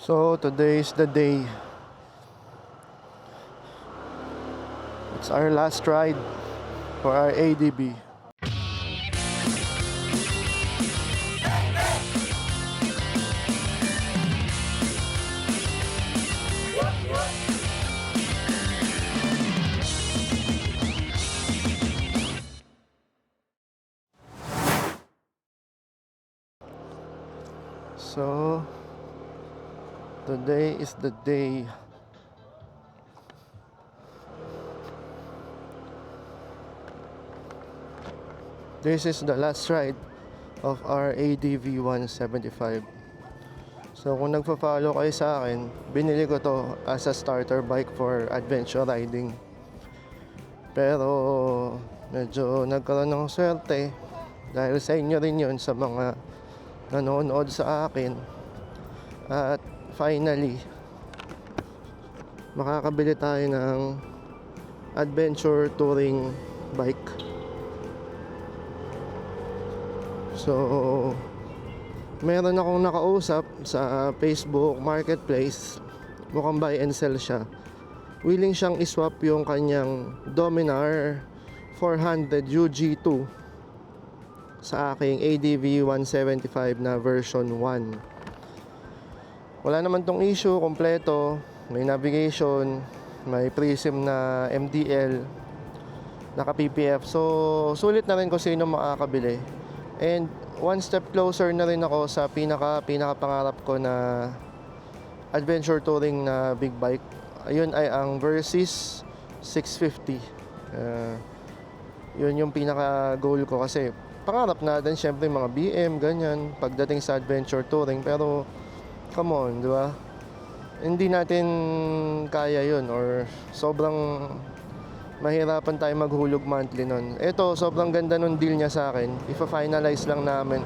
So today is the day. It's our last ride for our ADB. So today is the day. This is the last ride of our ADV 175. So kung nagpa-follow kayo sa akin, binili ko to as a starter bike for adventure riding. Pero medyo nagkaroon ng swerte dahil sa inyo rin yun, sa mga nanonood sa akin. At finally, makakabili tayo ng adventure touring bike. So meron akong nakausap sa Facebook Marketplace, mukhang buy and sell siya. Willing siyang iswap yung kanyang Dominar 400 UG2 sa aking ADV 175 na version 1. Wala naman tong issue, kompleto. May navigation, may Prism na MDL, naka PPF. So sulit na rin kung sino makakabili. And one step closer na rin ako sa pinaka pangarap ko na adventure touring na big bike. Ayun ay ang Versys 650. Yun yung pinaka goal ko, kasi pangarap natin syempre mga BM ganyan pagdating sa adventure touring, pero come on, di ba? Hindi natin kaya yun, or sobrang mahirapan tayo maghulog monthly nun. Ito, sobrang ganda nung deal niya sa akin. Ipa-finalize lang namin.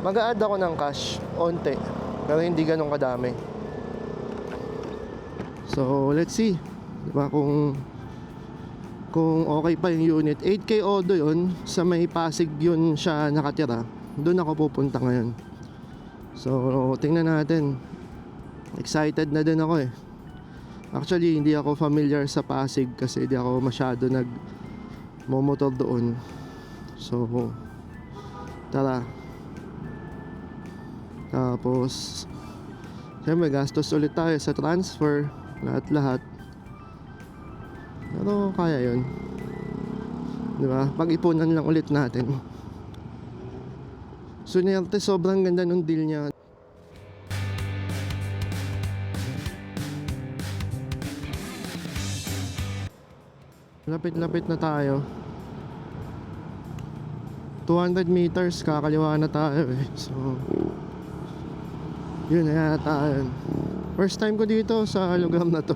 Mag-a-add ako ng cash, onte, pero hindi ganun kadami. So, let's see. Diba, kung okay pa yung unit. 8K Odo yun. Sa may Pasig yun siya nakatira. Doon ako pupunta ngayon. So, tingnan natin. Excited na din ako eh. Actually, hindi ako familiar sa Pasig kasi hindi ako masyado nagmomotor doon. So, tara. Tapos, siyempre, gastos ulit tayo sa transfer. Lahat-lahat. Pero, kaya yun. Diba? Pag-ipunan lang ulit natin. Sunerte, sobrang ganda nung deal niya. Lapit-lapit na tayo. 200 meters, kakaliwa na tayo eh. So, yun na yata yun. First time ko dito sa lugar na to.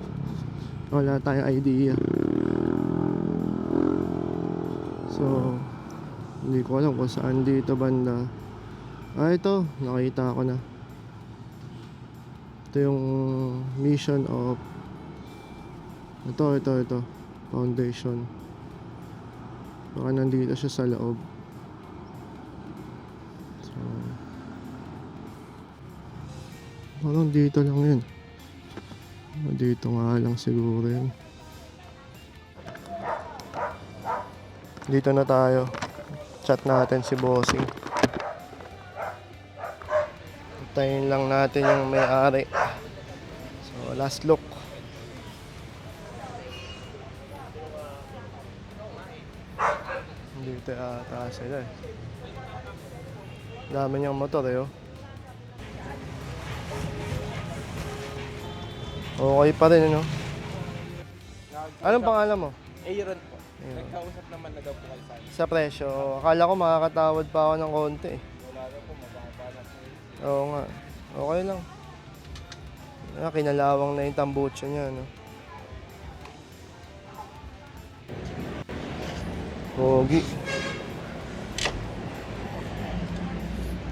Wala tayong idea. So, hindi ko alam kung saan dito banda. Ito, nakita ko na. Ito yung mission of ito foundation. Baka nandito siya sa loob. So, parang dito lang yun. Dito nga lang siguro yun. Dito na tayo. Chat natin si Bossing. Hintayin lang natin yung may-ari. So, last look. Dito ata sila eh. Dami niyang motor eh oh. Okay pa rin ano. Anong pangalan mo? Aaron po. Nagkausap naman na daw po kayo sa akin. Sa presyo, akala ko makakatawad pa ako ng konti eh. Wala na po, mababa na po. Oo nga, okay lang. Kinalawang na yung tambucho niya no. Pogi.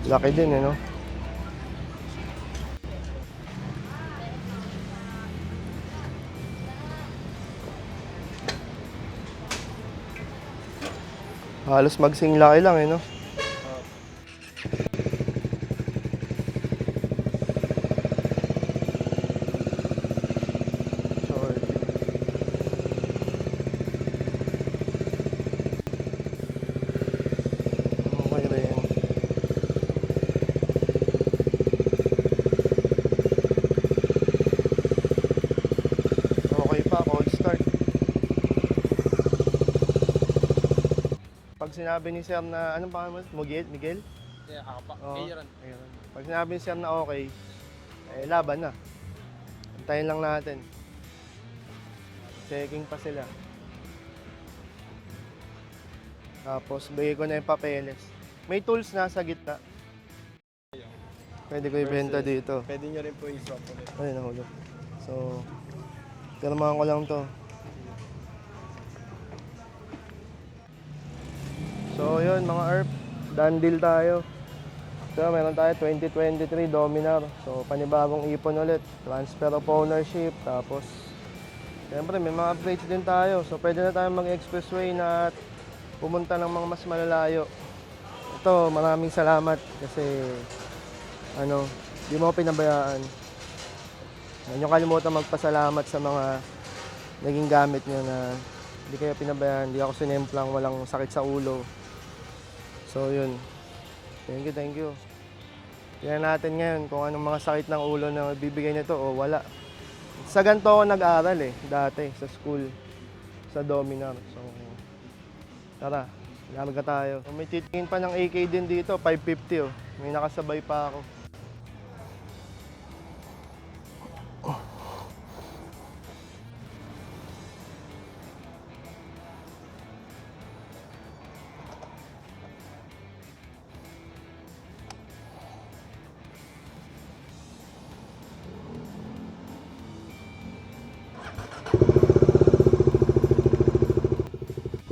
Laki din eh no. Halos magsing laki lang eh no. sinabi ni Sir na, anong pangalan mo? Miguel? Yeah, apa. Oo. Aaron. Ayun. Pag sinabi ni Sir na okay, eh laban na. Antayin lang natin. Checking pa sila. Tapos bigay ko na yung papeles. May tools na sa gitna. Pwede ko ibenta dito. Pwede nyo rin po i-swap ulit. Ay, nahulog. So, pirmahan ko lang to. So, yun mga ERP. Done deal tayo. So, meron tayo 2023 Dominar. So, panibagong ipon ulit. Transfer of ownership. Tapos, siyempre may mga upgrades din tayo. So, pwede na tayo mag-expressway na pumunta ng mga mas malalayo. Ito, maraming salamat kasi di mo ako pinabayaan. Huwag niyo kalimutan magpasalamat sa mga naging gamit niyo na hindi kayo pinabayaan, hindi ako sinemplang, walang sakit sa ulo. So yun. Thank you. Tingnan natin ngayon kung anong mga sakit ng ulo na bibigay nito o wala. Sa ganito ako nag-aral dati sa school, sa Dominar. So, tara, larga tayo. May titingin pa ng AK din dito, 550 May nakasabay pa ako.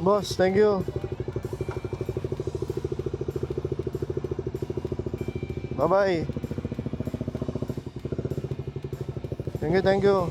Boss, thank you. Bye-bye. Thank you.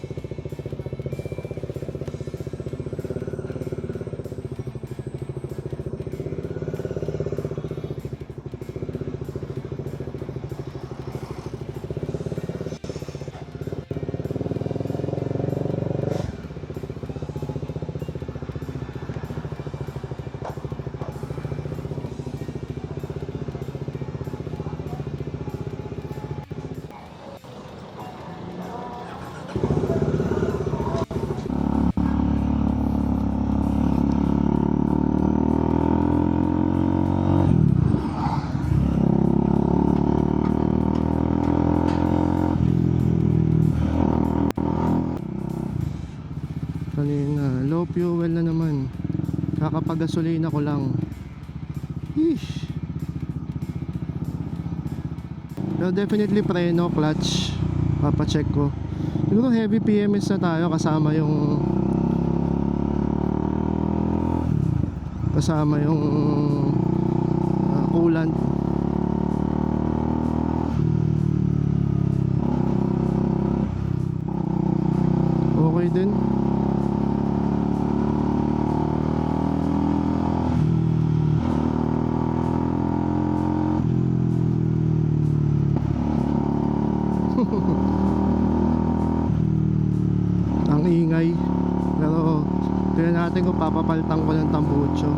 Kanina, low fuel na naman. Kakapagasolina ko lang. Yeesh. Pero definitely preno, clutch. Papacheck ko. Siguro heavy PMS na tayo kasama yung coolant. Okay din. Ang ingay. Pero tingnan natin kung papapaltang ko ng tambucho.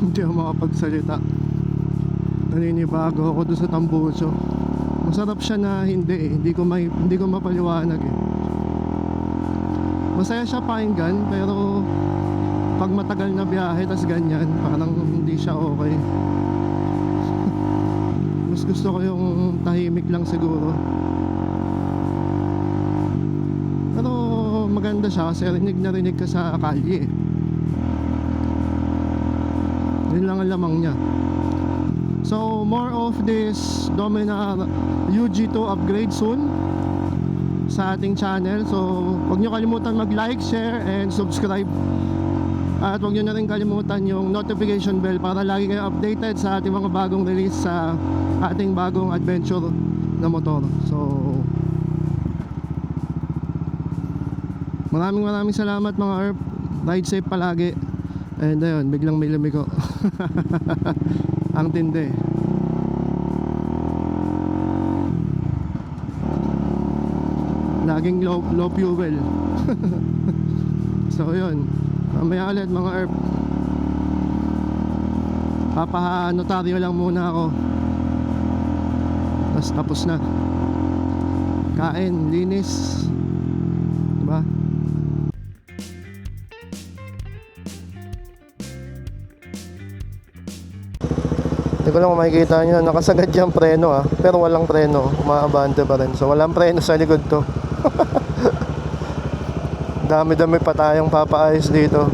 Hindi ako makapagsalita. Naninibago ako doon sa tambucho. Masarap siya na hindi ko mapaliwanag Masaya siya pakinggan pero pag matagal na biyahe tas ganyan, parang hindi siya okay. Mas gusto ko yung tahimik lang siguro. Pero maganda siya kasi rinig na rinig ka sa kalye. Yun lang ang lamang niya. So more of this Dominar UG2 upgrade soon. sa ating channel. So huwag nyo kalimutan mag-like, share, and subscribe. At huwag nyo na rin kalimutan yung notification bell para lagi kayo updated sa ating mga bagong release sa ating bagong adventure na motor. So maraming salamat mga Earth. Ride safe palagi. And ayun, biglang may lumiko. Ang tindi. Laging low fuel. So yun, mamaya ulit mga Earth. Papanotaryo lang muna ako. Tapos na. Kain, linis. Diba? Hindi ko lang kung makikita nyo, nakasagad yung preno pero walang preno, umaabante pa rin. So walang preno sa likod to. Dami-dami pa tayong papaayos dito.